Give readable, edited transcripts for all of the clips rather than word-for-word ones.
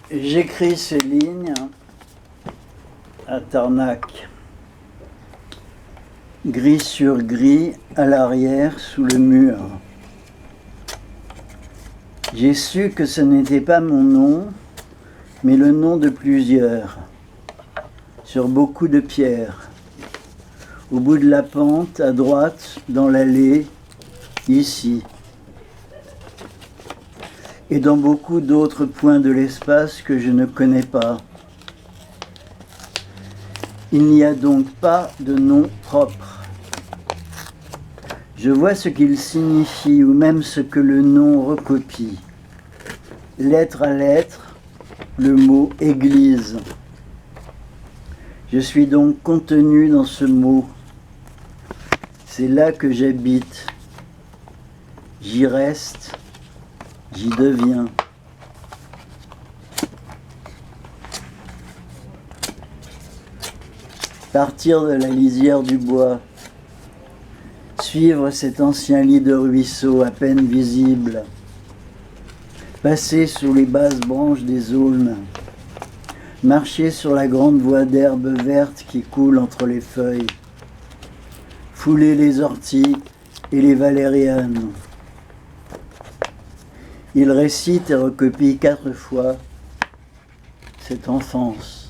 J'écris ces lignes à Tarnac, gris sur gris, à l'arrière, sous le mur. J'ai su que ce n'était pas mon nom, mais le nom de plusieurs, sur beaucoup de pierres. Au bout de la pente, à droite, dans l'allée, ici. Et dans beaucoup d'autres points de l'espace que je ne connais pas. Il n'y a donc pas de nom propre. Je vois ce qu'il signifie ou même ce que le nom recopie. Lettre à lettre, le mot Église. Je suis donc contenu dans ce mot. C'est là que j'habite. J'y reste. J'y deviens. Partir de la lisière du bois, suivre cet ancien lit de ruisseau à peine visible, passer sous les basses branches des aulnes, marcher sur la grande voie d'herbe verte qui coule entre les feuilles, fouler les orties et les valérianes. Il récite et recopie 4 fois cette enfance.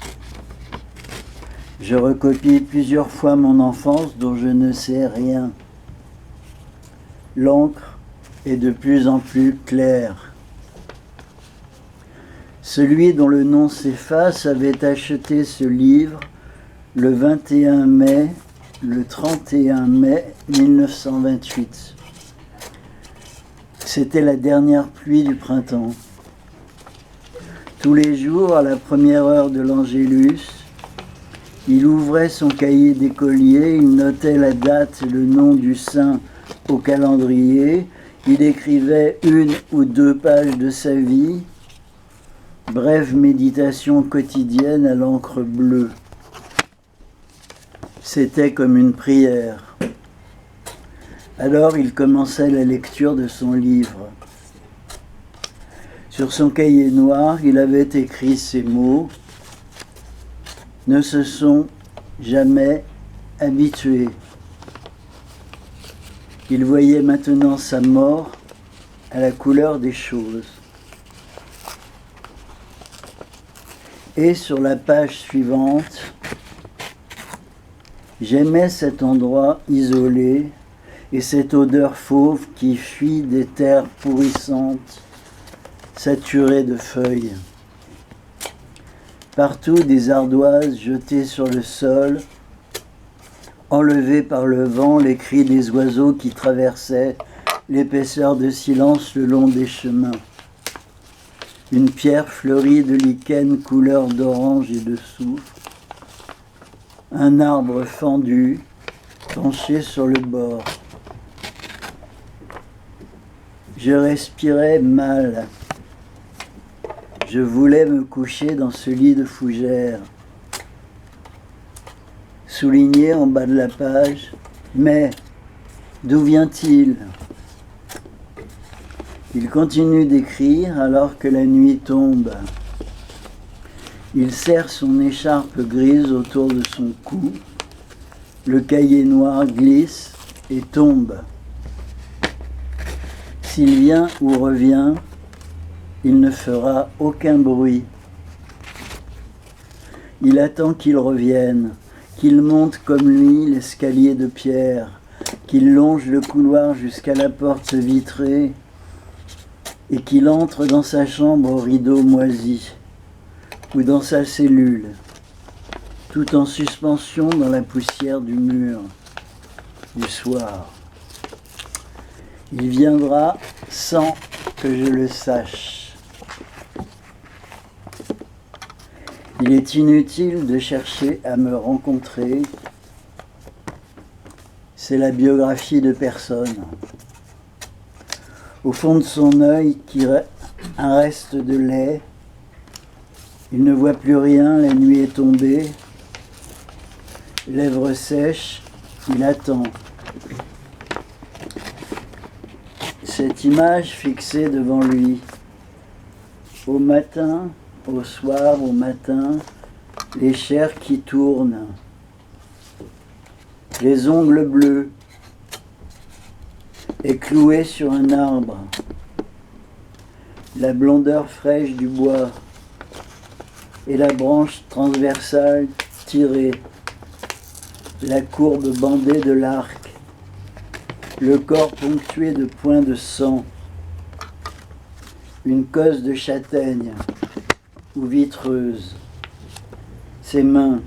Je recopie plusieurs fois mon enfance dont je ne sais rien. L'encre est de plus en plus claire. Celui dont le nom s'efface avait acheté ce livre le 21 mai, le 31 mai 1928. C'était la dernière pluie du printemps. Tous les jours, à la première heure de l'Angélus, il ouvrait son cahier d'écolier, il notait la date et le nom du saint au calendrier, il écrivait 1 ou 2 pages de sa vie, brève méditation quotidienne à l'encre bleue. C'était comme une prière. Alors il commençait la lecture de son livre. Sur son cahier noir, il avait écrit ces mots : ne se sont jamais habitués. Il voyait maintenant sa mort à la couleur des choses. Et sur la page suivante, j'aimais cet endroit isolé et cette odeur fauve qui fuit des terres pourrissantes, saturées de feuilles. Partout des ardoises jetées sur le sol, enlevées par le vent, les cris des oiseaux qui traversaient l'épaisseur de silence le long des chemins. Une pierre fleurie de lichen couleur d'orange et de soufre. Un arbre fendu, penché sur le bord. Je respirais mal. Je voulais me coucher dans ce lit de fougères. Souligné en bas de la page, mais d'où vient-il ? Il continue d'écrire alors que la nuit tombe. Il serre son écharpe grise autour de son cou. Le cahier noir glisse et tombe. S'il vient ou revient, il ne fera aucun bruit. Il attend qu'il revienne, qu'il monte comme lui l'escalier de pierre, qu'il longe le couloir jusqu'à la porte vitrée et qu'il entre dans sa chambre aux rideaux moisis ou dans sa cellule, tout en suspension dans la poussière du mur du soir. Il viendra sans que je le sache. Il est inutile de chercher à me rencontrer. C'est la biographie de personne. Au fond de son œil, un reste de lait. Il ne voit plus rien, la nuit est tombée. Lèvres sèches, il attend. Cette image fixée devant lui. Au matin, au soir, au matin, les chairs qui tournent, les ongles bleus, et cloués sur un arbre, la blondeur fraîche du bois et la branche transversale tirée, la courbe bandée de l'arc, le corps ponctué de points de sang, une cosse de châtaigne ou vitreuse, ses mains,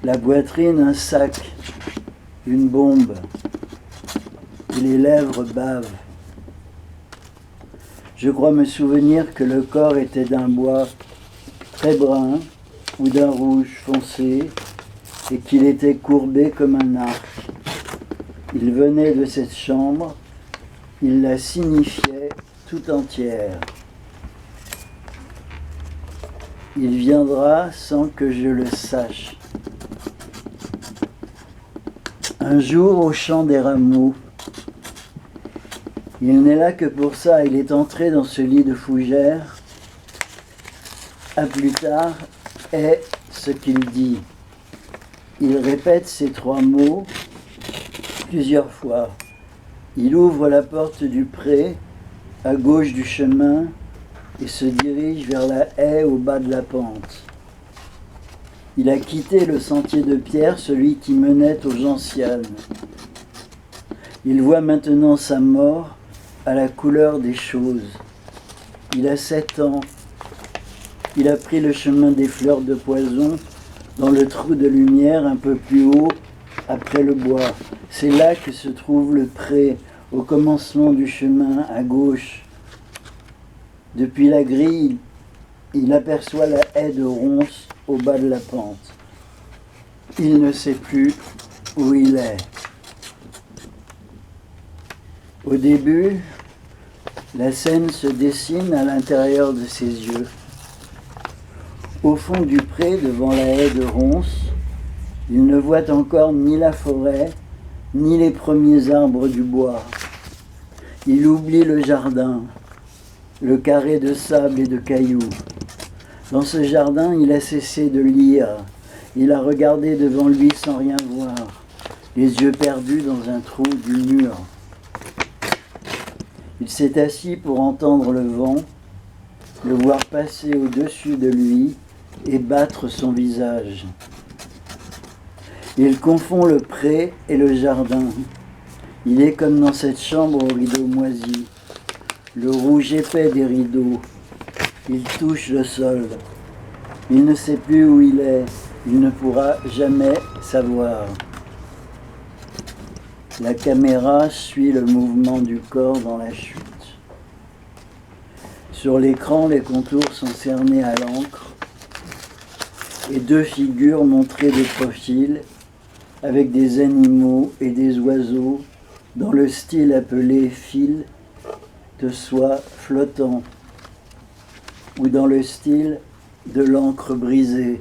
la poitrine un sac, une bombe, et les lèvres bavent. Je crois me souvenir que le corps était d'un bois très brun ou d'un rouge foncé et qu'il était courbé comme un arc. Il venait de cette chambre, il la signifiait tout entière. Il viendra sans que je le sache. Un jour au champ des rameaux, il n'est là que pour ça, il est entré dans ce lit de fougères. À plus tard est ce qu'il dit. Il répète ces 3 mots plusieurs fois. Il ouvre la porte du pré, à gauche du chemin, et se dirige vers la haie au bas de la pente. Il a quitté le sentier de pierre, celui qui menait aux gentianes. Il voit maintenant sa mort à la couleur des choses. Il a 7 ans. Il a pris le chemin des fleurs de poison dans le trou de lumière un peu plus haut après le bois. C'est là que se trouve le pré, au commencement du chemin à gauche. Depuis la grille, il aperçoit la haie de ronces au bas de la pente. Il ne sait plus où il est. Au début, la scène se dessine à l'intérieur de ses yeux. Au fond du pré, devant la haie de ronces, il ne voit encore ni la forêt, ni les premiers arbres du bois. Il oublie le jardin, le carré de sable et de cailloux. Dans ce jardin, il a cessé de lire. Il a regardé devant lui sans rien voir, les yeux perdus dans un trou du mur. Il s'est assis pour entendre le vent, le voir passer au-dessus de lui et battre son visage. Il confond le pré et le jardin. Il est comme dans cette chambre aux rideaux moisis, le rouge épais des rideaux. Il touche le sol. Il ne sait plus où il est. Il ne pourra jamais savoir. La caméra suit le mouvement du corps dans la chute. Sur l'écran, les contours sont cernés à l'encre et 2 figures montrées de profil avec des animaux et des oiseaux dans le style appelé fil de soie flottant ou dans le style de l'encre brisée.